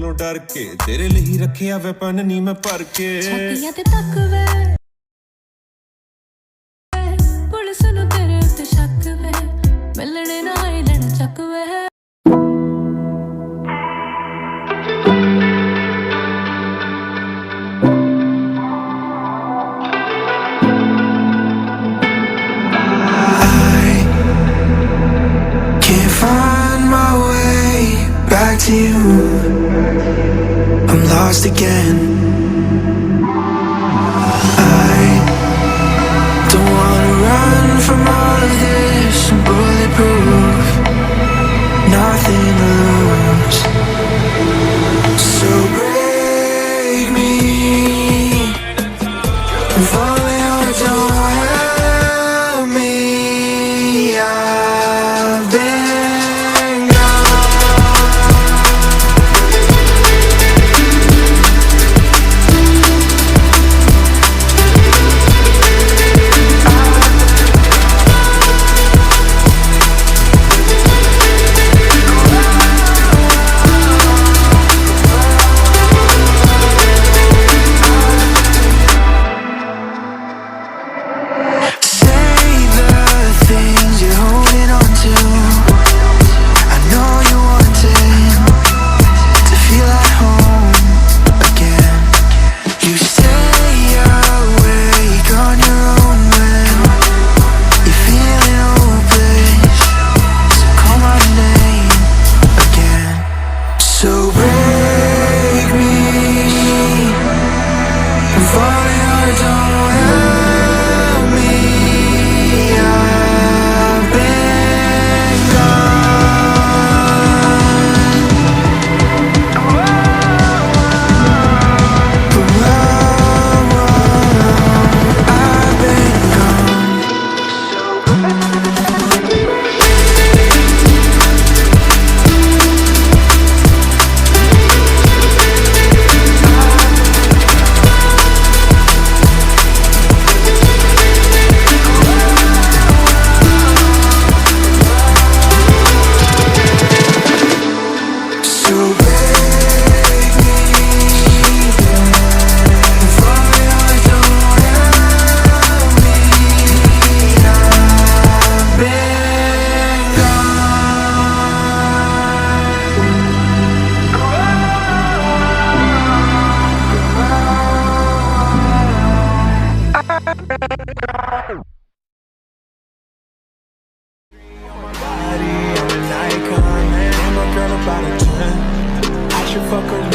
कोलों डर के तेरे लिए ही रखिया वे पन नी मैं भर के छत्तियां ते तक वे पुलिस नूं तेरे उत्ते शक वे मिलने ना आई लेना चक वे To you, I'm lost again. I don't wanna run from all of this. I'm bulletproof, nothing to lose. So break me, if only you don't help me. I've been Fuck